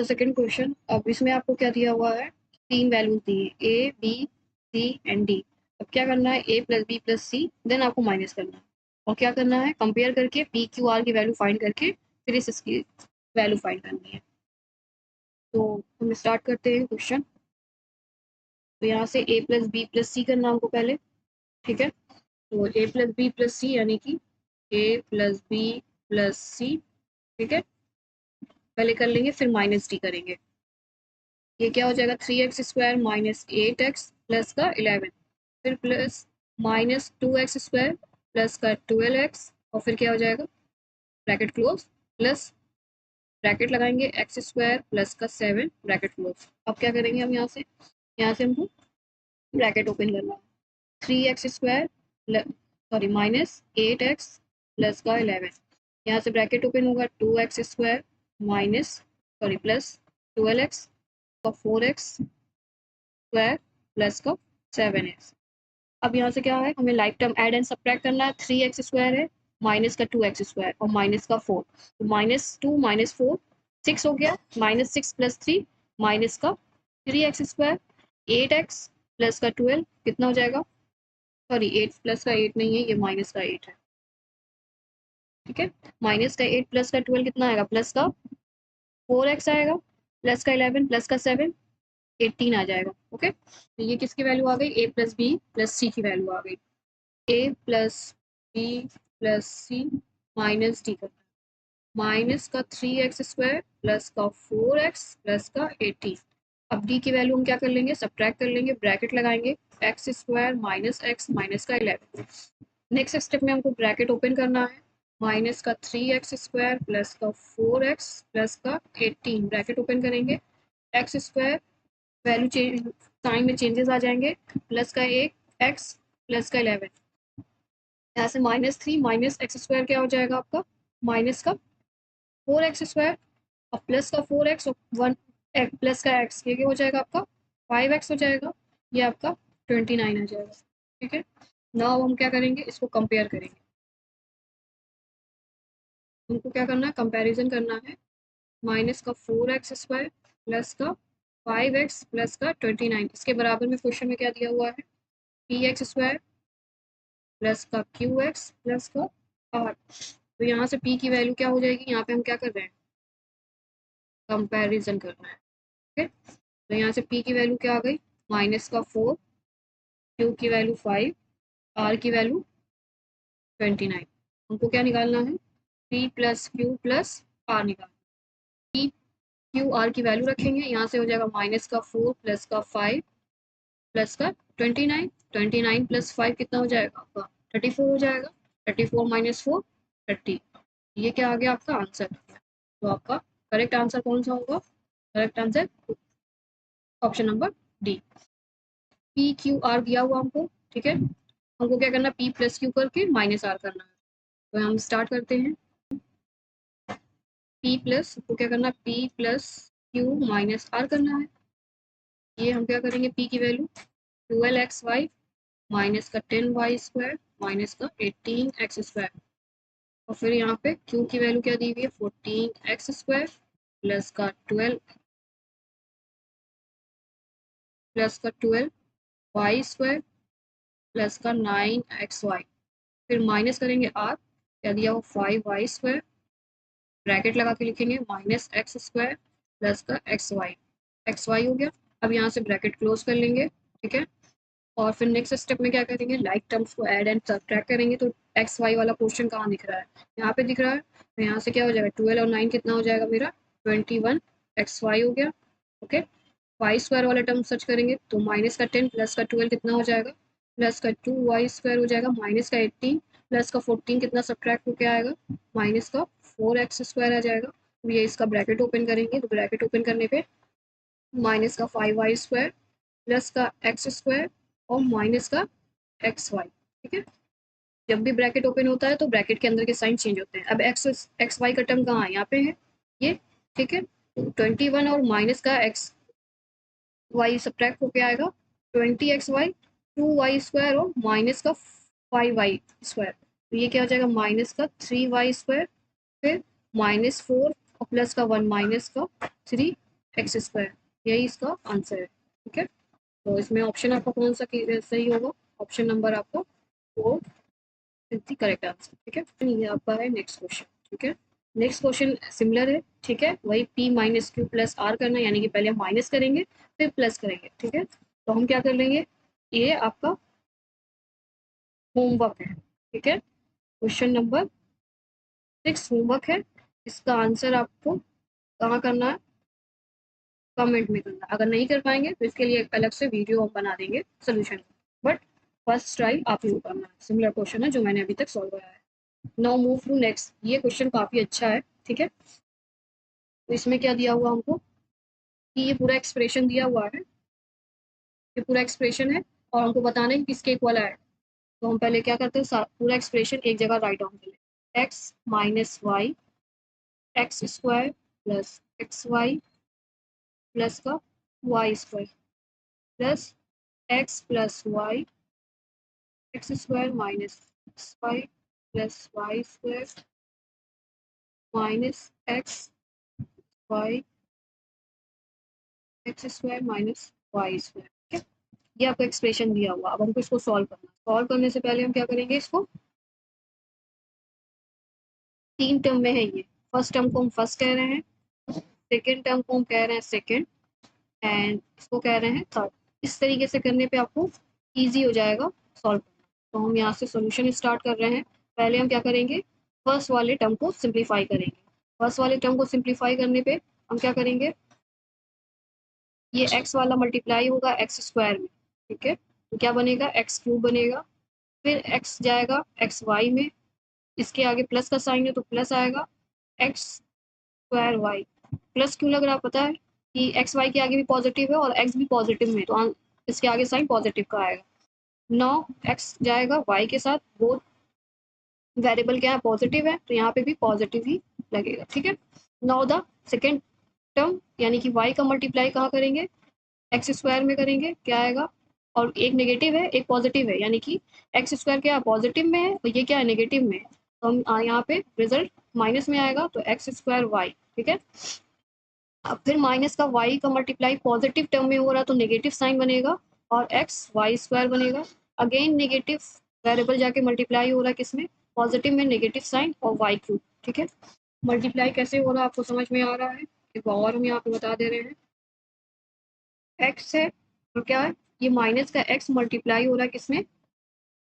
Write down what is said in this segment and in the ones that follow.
Second question, अब इसमें आपको क्या दिया हुआ है, 3 वैल्यूज दी है, A B C and D. अब क्या करना है, a plus B plus C, then आपको माइनस करना है और क्या करना है, कंपेयर करके पी क्यू आर की वैल्यू फाइंड करके फिर इसकी वैल्यू फाइंड करनी है। तो हम स्टार्ट करते हैं क्वेश्चन। तो यहाँ से a प्लस बी प्लस सी करना हमको पहले, ठीक है। तो a प्लस बी प्लस सी यानी कि a प्लस बी प्लस सी, ठीक है, पहले कर लेंगे फिर माइनस डी करेंगे। ये क्या हो जाएगा, 3x² माइनस 8x प्लस का 11, फिर प्लस माइनस 2x² प्लस का 12x और फिर क्या हो जाएगा, ब्रैकेट क्लोज, प्लस ब्रैकेट लगाएंगे x² प्लस का 7 ब्रैकेट क्लोज। अब क्या करेंगे हम यहाँ से हमको ब्रैकेट ओपन करना है, 3x² माइनस 8x प्लस का 11, यहाँ से ब्रैकेट ओपन होगा 2x² माइनस प्लस 12x का 4x² प्लस का 7x। अब यहाँ से क्या है, हमें like term add and subtract करना है, 3x² है माइनस का 2x² और माइनस का 4, तो -2 -4 6 हो गया, -6 प्लस 3 माइनस का 3x², 8x प्लस का 12 कितना हो जाएगा, सॉरी 8 प्लस का 8 नहीं है, ये माइनस का 8 है, ठीक है। माइनस का 8 प्लस का 12 कितना आएगा, प्लस का 4x आएगा, प्लस का 11 प्लस का 7 18 आ जाएगा, ओके। तो ये किसकी वैल्यू आ गई, a plus B plus C की वैल्यू आ गई, a plus B plus C minus D का माइनस का 3x² प्लस का 4x प्लस का 18। अब डी की वैल्यू हम क्या कर लेंगे, सब्ट्रैक्ट कर लेंगे, ब्रैकेट लगाएंगे x² माइनस x माइनस का 11। नेक्स्ट स्टेप में हमको ब्रैकेट ओपन करना है, माइनस का 3x² प्लस का 4x प्लस का 18 ब्रैकेट ओपन करेंगे, x² वैल्यू चेंज, साइन में चेंजेस आ जाएंगे, प्लस का 1 x प्लस का 11, यहाँ से -3 माइनस x² क्या हो जाएगा आपका, माइनस का 4x² और प्लस का 4x और 1 प्लस का x, ये क्या हो जाएगा आपका 5x हो जाएगा, ये आपका 29 आ जाएगा, ठीक है। नाउ हम क्या करेंगे, इसको कंपेयर करेंगे, हमको क्या करना है, कंपैरिजन करना है, माइनस का 4x² प्लस का 5x प्लस का 29, इसके बराबर में क्वेश्चन में क्या दिया हुआ है, px² प्लस का qx प्लस का r। तो यहाँ से p की वैल्यू क्या हो जाएगी, यहाँ पे हम क्या कर रहे हैं, कंपैरिजन करना है, ठीक है। तो यहाँ से p की वैल्यू क्या आ गई, माइनस का 4, q की वैल्यू 5, r की वैल्यू 29। हमको क्या निकालना है, p plus Q plus r निकालना, p क्यू आर की वैल्यू रखेंगे, यहाँ से हो जाएगा माइनस का 4 प्लस का 5 प्लस का 29, 29 प्लस 5 कितना हो जाएगा आपका 34 हो जाएगा, 34 माइनस 4 30, ये क्या आ गया आपका आंसर। तो आपका करेक्ट आंसर कौन सा होगा, correct answer option number D, P Q are दिया हुआ हमको, ठीक है, हमको क्या करना है, पी प्लस क्यू करके माइनस आर करना है। तो हम स्टार्ट करते हैं, पी प्लस को क्या करना है, P plus Q minus R करना है। ये हम क्या करेंगे, पी की वैल्यू 12xy माइनस का 10y² माइनस का 18x² और फिर यहाँ पे q की वैल्यू क्या दी हुई है, 14x² प्लस का 12 प्लस का 12y² प्लस का 9xy, फिर माइनस करेंगे r, क्या दिया हो 5y² ब्रैकेट लगा के लिखेंगे -x² प्लस का xy हो गया। अब यहाँ से ब्रैकेट क्लोज कर लेंगे, ठीक है। और फिर नेक्स्ट स्टेप में क्या करेंगे, लाइक टर्म्स को ऐड एंड सब्ट्रैक्ट करेंगे। तो एक्स वाई वाला पोर्शन कहाँ दिख रहा है, यहाँ पे दिख रहा है, तो यहाँ से क्या हो जाएगा 12 और 9 कितना हो जाएगा मेरा 21 एक्स वाई हो गया, ओके। y² वाला टर्म सर्च करेंगे तो माइनस का 10 प्लस का 12 कितना हो जाएगा, प्लस का 2y² हो जाएगा, माइनस का 18 प्लस का 14 कितना सब्ट्रैक्ट होकर आएगा, माइनस का 4x² आ जाएगा। तो ये इसका ब्रैकेट ओपन करेंगे, तो ब्रैकेट ओपन करने पे माइनस का 5y² प्लस का x² और माइनस का xy, ठीक है। जब भी ब्रैकेट ओपन होता है तो ब्रैकेट के अंदर के साइन चेंज होते हैं। अब एक्स वाई का टर्म कहाँ है, यहाँ पे है ये, ठीक है। 21 और माइनस का एक्स वाई सब्ट्रैक्ट होके आएगा 20xy 2y² और माइनस का 5y², तो ये क्या हो जाएगा माइनस का 3y², फिर -4 और प्लस का 1 माइनस का 3 एक्स स्क्वायर, यही इसका आंसर है। ठीक है, तो इसमें ऑप्शन आपका कौन सा सही होगा? ऑप्शन नंबर आपका four is the correct answer. ठीक है, ये आपका है नेक्स्ट क्वेश्चन। ठीक है, नेक्स्ट क्वेश्चन सिमिलर है। ठीक है, वही p minus Q plus R करना है, यानी कि पहले हम माइनस करेंगे फिर प्लस करेंगे। ठीक है, तो हम क्या कर लेंगे, ये आपका होमवर्क है। ठीक है, क्वेश्चन नंबर 6 होमवर्क है। इसका आंसर आपको कहाँ करना है? कमेंट में करना। अगर नहीं कर पाएंगे तो इसके लिए एक अलग से वीडियो हम बना देंगे सोल्यूशन। बट फर्स्ट ट्राई आप ही को करना है। सिमिलर क्वेश्चन है जो मैंने अभी तक सॉल्व कराया है। Now move to next. ये क्वेश्चन काफी अच्छा है। ठीक है, तो इसमें क्या दिया हुआ हमको कि ये पूरा एक्सप्रेशन दिया हुआ है, ये पूरा एक्सप्रेशन है और हमको बताना है कि किसके इक्वल है। तो हम पहले क्या करते हैं, पूरा एक्सप्रेशन एक जगह राइट डाउन कर लें। X minus y x square plus x y plus का y square plus x plus y x square minus x y plus y square minus x y x square minus y square. ठीक है, ये आपको expression दिया हुआ। अब हमको इसको सॉल्व करना है। सॉल्व करने से पहले हम क्या करेंगे, इसको 3 टर्म में है ये। फर्स्ट टर्म को हम फर्स्ट कह रहे हैं, सेकेंड टर्म को हम कह रहे हैं सेकेंड, एंड इसको कह रहे हैं थर्ड। इस तरीके से करने पे आपको ईजी हो जाएगा सॉल्व करना। तो हम यहाँ से सोल्यूशन स्टार्ट कर रहे हैं। पहले हम क्या करेंगे, फर्स्ट वाले टर्म को सिंप्लीफाई करेंगे। फर्स्ट वाले टर्म को सिंप्लीफाई करने पे हम क्या करेंगे, ये एक्स वाला मल्टीप्लाई होगा एक्स स्क्वायर में। ठीक है, तो क्या बनेगा, एक्स क्यूब बनेगा। फिर एक्स जाएगा एक्स वाई में, इसके आगे प्लस का साइन है तो प्लस आएगा एक्स स्क्वायर वाई। प्लस क्यों लग रहा है पता है, कि एक्स वाई के आगे भी पॉजिटिव है और एक्स भी पॉजिटिव में, तो इसके आगे साइन पॉजिटिव का आएगा। नौ एक्स जाएगा वाई के साथ, वो वेरिएबल क्या है, पॉजिटिव है, तो यहाँ पे भी पॉजिटिव ही लगेगा। ठीक है, नाउ द सेकेंड टर्म यानी कि वाई का मल्टीप्लाई कहाँ करेंगे, एक्स स्क्वायर में करेंगे, क्या आएगा, और एक नेगेटिव है एक पॉजिटिव है, यानी कि एक्स स्क्वायर क्या पॉजिटिव में है और ये क्या है नेगेटिव में है, तो हम यहाँ पे रिजल्ट माइनस में आएगा, तो एक्स स्क्वायर वाई। ठीक है, अब फिर माइनस का वाई का मल्टीप्लाई पॉजिटिव टर्म में हो रहा तो नेगेटिव साइन बनेगा और एक्स वाई स्क्वायर बनेगा। अगेन नेगेटिव वेरिएबल जाके मल्टीप्लाई हो रहा है किसमें, पॉजिटिव में, नेगेटिव साइन और वाई क्यूब। ठीक है, मल्टीप्लाई कैसे हो रहा है आपको समझ में आ रहा है, एक और हम यहाँ पे बता दे रहे हैं। एक्स है और क्या है, ये माइनस का एक्स मल्टीप्लाई हो रहा है किसमें,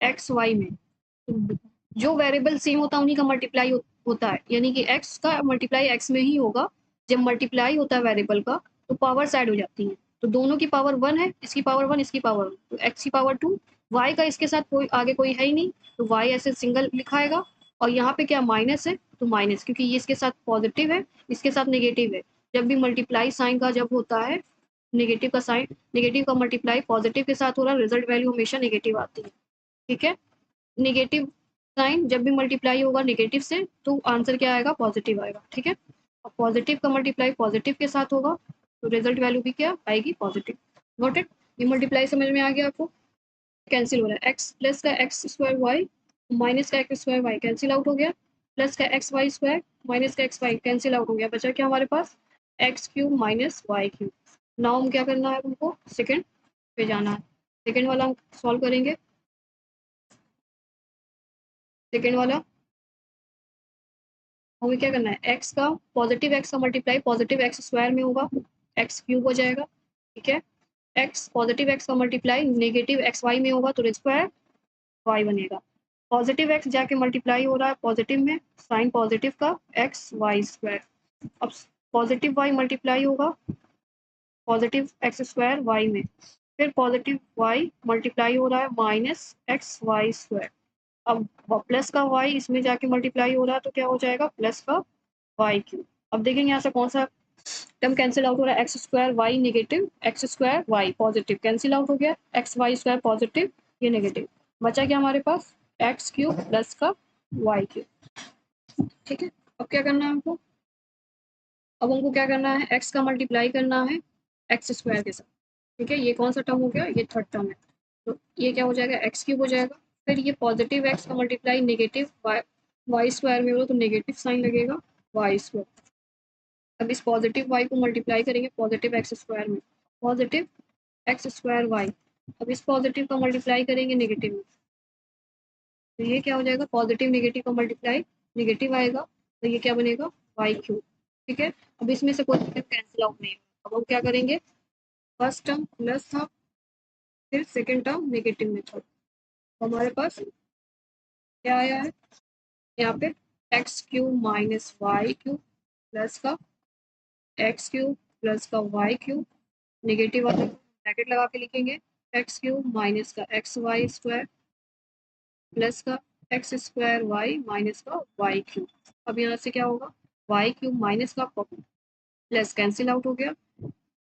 एक्स वाई में। तो जो वेरिएबल सेम होता है उन्हीं का मल्टीप्लाई होता है, यानी कि एक्स का मल्टीप्लाई एक्स में ही होगा। जब मल्टीप्लाई होता है वेरिएबल का तो पावर साइड हो जाती है, तो दोनों की पावर 1 है, इसकी पावर 1 इसकी पावर 1, तो एक्स की पावर 2। वाई का इसके साथ कोई आगे कोई है ही नहीं, तो वाई ऐसे सिंगल लिखाएगा। और यहाँ पे क्या माइनस है, तो माइनस, क्योंकि ये इसके साथ पॉजिटिव है इसके साथ नेगेटिव है। जब भी मल्टीप्लाई साइन का जब होता है, नेगेटिव का साइन, नेगेटिव का मल्टीप्लाई पॉजिटिव के साथ हो रहा है, रिजल्ट वैल्यू हमेशा नेगेटिव आती है। ठीक है, नेगेटिव साइन जब भी मल्टीप्लाई होगा नेगेटिव से तो आंसर क्या आएगा, पॉजिटिव आएगा। ठीक है, और पॉजिटिव का मल्टीप्लाई पॉजिटिव के साथ होगा तो रिजल्ट वैल्यू भी क्या आएगी, पॉजिटिव। नोट इट, ये मल्टीप्लाई समझ में आ गया आपको। कैंसिल हो रहा है, एक्स प्लस का एक्स स्क्वायर वाई माइनस का x square y cancel out हो गया, प्लस का एक्स वाई स्क्वायर माइनस का एक्स वाई कैंसिल आउट हो गया, बचा क्या हमारे पास, x cube minus y cube. Now हम क्या करना है, हमको सेकेंड पे जाना है। सेकेंड वाला हम सॉल्व करेंगे। सेकेंड वाला हमें क्या करना है, एक्स का पॉजिटिव एक्स का मल्टीप्लाई पॉजिटिव एक्स स्क्वायर में होगा, एक्स क्यूब हो जाएगा। ठीक है, एक्स पॉजिटिव एक्स का मल्टीप्लाई नेगेटिव एक्स वाई में होगा तो स्क्वायर वाई बनेगा। पॉजिटिव एक्स जाके मल्टीप्लाई हो रहा है पॉजिटिव में, साइन पॉजिटिव का एक्स वाई स्क्वायर। अब पॉजिटिव वाई मल्टीप्लाई होगा पॉजिटिव एक्स स्क्वायर वाई में, फिर पॉजिटिव वाई मल्टीप्लाई हो रहा है माइनस एक्स वाई स्क्वायर। अब प्लस का वाई इसमें जाके मल्टीप्लाई हो रहा है तो क्या हो जाएगा, प्लस का वाई क्यूब। अब देखेंगे यहाँ से कौन सा टर्म कैंसिल आउट हो रहा है, x square y negative x square y positive cancel out हो गया, एक्स वाई स्क्वायर पॉजिटिव ये नेगेटिव, बचा क्या हमारे पास, एक्स क्यूब प्लस का वाई क्यूब। ठीक है, अब क्या करना है हमको, अब हमको क्या करना है, एक्स का मल्टीप्लाई करना है एक्स स्क्वायर के साथ। ठीक है, ये कौन सा टर्म हो गया, ये थर्ड टर्म है, तो ये क्या हो जाएगा, एक्स क्यूब हो जाएगा। फिर ये पॉजिटिव एक्स का मल्टीप्लाई नेगेटिव वाई स्क्वायर में हो तो नेगेटिव साइन लगेगा वाई स्क्वायर। अब इस पॉजिटिव वाई को मल्टीप्लाई करेंगे पॉजिटिव एक्स स्क्वायर में, पॉजिटिव एक्स स्क्वायर वाई। अब इस पॉजिटिव का मल्टीप्लाई करेंगे नेगेटिव में, तो ये क्या हो जाएगा, पॉजिटिव नेगेटिव का मल्टीप्लाई नेगेटिव आएगा, तो ये क्या बनेगा, वाई क्यूब। ठीक है, अब इसमें से कोई कैंसिल आउट नहीं है। अब हम क्या करेंगे, फर्स्ट टर्म प्लस था, फिर सेकेंड टर्म नेगेटिव में था, तो हमारे पास क्या आया है यहाँ पे, x cube minus y cube plus का एक्स क्यूब प्लस का वाई क्यूब, नेगेटिव वाले ब्रैकेट लगा के लिखेंगे, एक्स क्यूब माइनस का एक्स वाई स्क्वायर प्लस का एक्स स्क्वायर वाई माइनस का वाई क्यूब। अब यहाँ से क्या होगा, वाई क्यूब माइनस का प्लस कैंसिल आउट हो गया,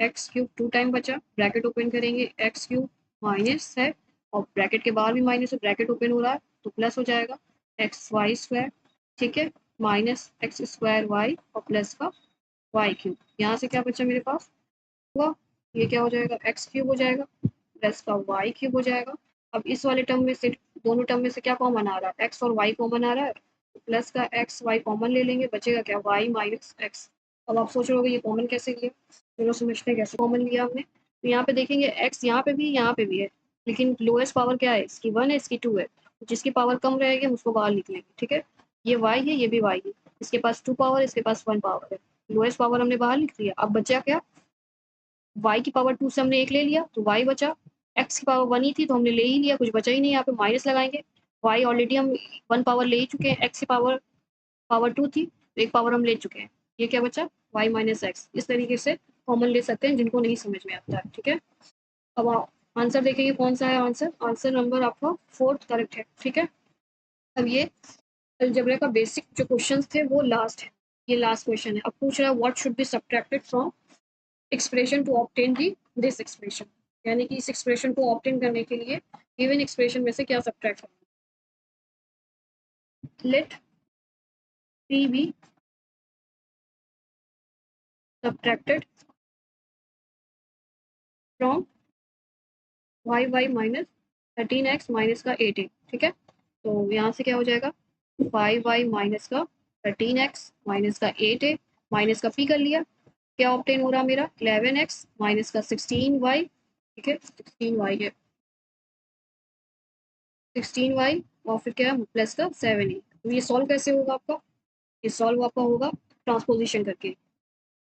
एक्स क्यूब 2 टाइम बचा, ब्रैकेट ओपन करेंगे, एक्स क्यूब माइनस है और ब्रैकेट के बाहर भी माइनस है, ब्रैकेट ओपन हो रहा है तो प्लस हो जाएगा, एक्स वाई स्क्वायर, ठीक है, माइनस एक्स स्क्वायर वाई और प्लस का वाई क्यूब। यहाँ से क्या बचा मेरे पास हुआ, ये क्या हो जाएगा, एक्स क्यूब हो जाएगा प्लस का वाई क्यूब हो जाएगा। अब इस वाले टर्म में से, दोनों टर्म में से क्या कॉमन आ रहा है, एक्स और वाई कॉमन आ रहा है, तो प्लस का एक्स वाई कॉमन ले लेंगे, बचेगा क्या, वाई माइनस एक्स। अब आप सोच रहे होगे ये कॉमन कैसे लिया, चलो समझते हैं कैसे कॉमन लिया हमने। तो यहाँ पे देखेंगे एक्स यहाँ पे भी है, लेकिन लोएस्ट पावर क्या है, इसकी 1 है, इसकी 2 है, जिसकी पावर कम रहेगी हम उसको बाहर लिख लेंगे। ठीक है, ये वाई है, ये भी वाई है, इसके पास 2 पावर, इसके पास 1 पावर है, लोएस्ट पावर हमने बाहर लिख लिया। अब बचा क्या, वाई की पावर 2 से हमने 1 ले लिया तो वाई बचा, एक्स की पावर 1 ही थी तो हमने ले ही लिया, कुछ बचा ही नहीं, यहाँ पे माइनस लगाएंगे, वाई ऑलरेडी हम 1 पावर ले ही चुके हैं, एक्स की पावर पावर 2 थी तो 1 पावर हम ले चुके हैं, ये क्या बचा, वाई माइनस एक्स। इस तरीके से कॉमन ले सकते हैं जिनको नहीं समझ में आता है। ठीक है, अब आंसर देखेंगे कौन सा है, आंसर आंसर नंबर आपका 4th करेक्ट है। ठीक है, अब ये अलजेब्रा का बेसिक जो क्वेश्चंस थे वो लास्ट है, ये लास्ट क्वेश्चन है। अब पूछ रहा है what should be subtracted from expression to obtain the this expression, यानी कि इस एक्सप्रेशन को ऑब्टेन करने के लिए गिवन एक्सप्रेशन में से क्या सब्ट्रैक्ट करना है। Let P be subtracted from y y minus 13x minus का 8a। ठीक है, तो यहाँ से क्या हो जाएगा, वाई वाई माइनस का 13x माइनस का 8a, माइनस का पी कर लिया, क्या ऑब्टेन हो रहा मेरा, 11x माइनस का 16y। ठीक है, 16y है, 16y और फिर क्या प्लस का 7a। तो ये सॉल्व कैसे होगा आपका, ये सॉल्व आपका होगा ट्रांसपोजिशन करके,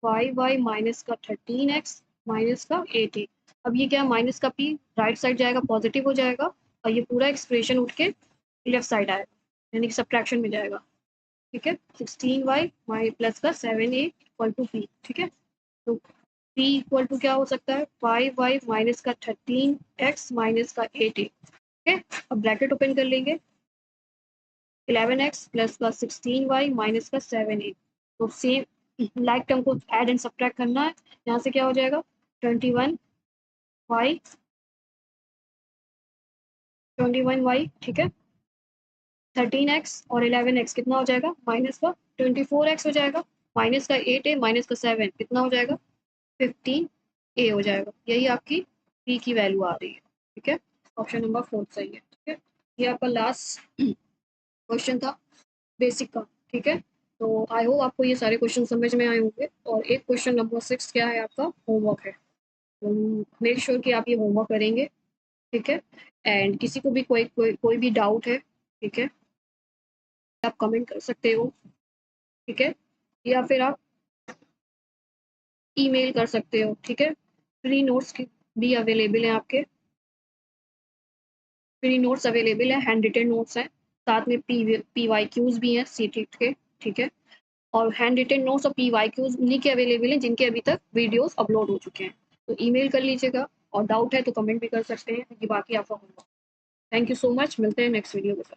वाई वाई माइनस का 13x माइनस का 8a। अब ये क्या, माइनस का p राइट साइड जाएगा पॉजिटिव हो जाएगा और ये पूरा एक्सप्रेशन उठ के लेफ्ट साइड आएगा, यानी कि सब्ट्रैक्शन में जाएगा। ठीक है, 16y माई प्लस का 7a इक्वल टू p। ठीक है, तो p इक्वल टू क्या हो सकता है, वाई वाई माइनस का 13x माइनस का 8a। ठीक है, अब ब्रैकेट ओपन कर लेंगे, 11x प्लस का 16y माइनस का 7a, तो सेम लाइक टर्म को ऐड एंड सब्ट्रैक्ट करना है। यहाँ से क्या हो जाएगा, 21y 21y। ठीक है, 13x और 11x कितना हो जाएगा, माइनस का 24x हो जाएगा, माइनस का 8a माइनस का 7 कितना हो जाएगा, 15a हो जाएगा। यही आपकी p की वैल्यू आ रही है। ठीक है, ऑप्शन नंबर 4 सही है। ठीक है, ये आपका लास्ट क्वेश्चन था बेसिक का। ठीक है, तो आई होप आपको ये सारे क्वेश्चन समझ में आए होंगे। और एक क्वेश्चन नंबर 6 क्या है आपका, होमवर्क है, तो मेक श्योर कि आप ये होमवर्क करेंगे। ठीक है, एंड किसी को भी कोई भी डाउट है, ठीक है, आप कमेंट कर सकते हो। ठीक है, या फिर आप ईमेल कर सकते हो। ठीक है, फ्री नोट्स भी अवेलेबल हैं आपके, फ्री नोट्स अवेलेबल है, हैंड रिटन नोट्स हैं, साथ में PYQs भी हैं सीटेट के। ठीक है, और हैंड रिटन नोट्स और PYQs उन्हीं के अवेलेबल हैं जिनके अभी तक वीडियोस अपलोड हो चुके हैं। तो ईमेल कर लीजिएगा और डाउट है तो कमेंट भी कर सकते हैं, कि बाकी आपका होगा। थैंक यू सो मच, मिलते हैं नेक्स्ट वीडियो के साथ।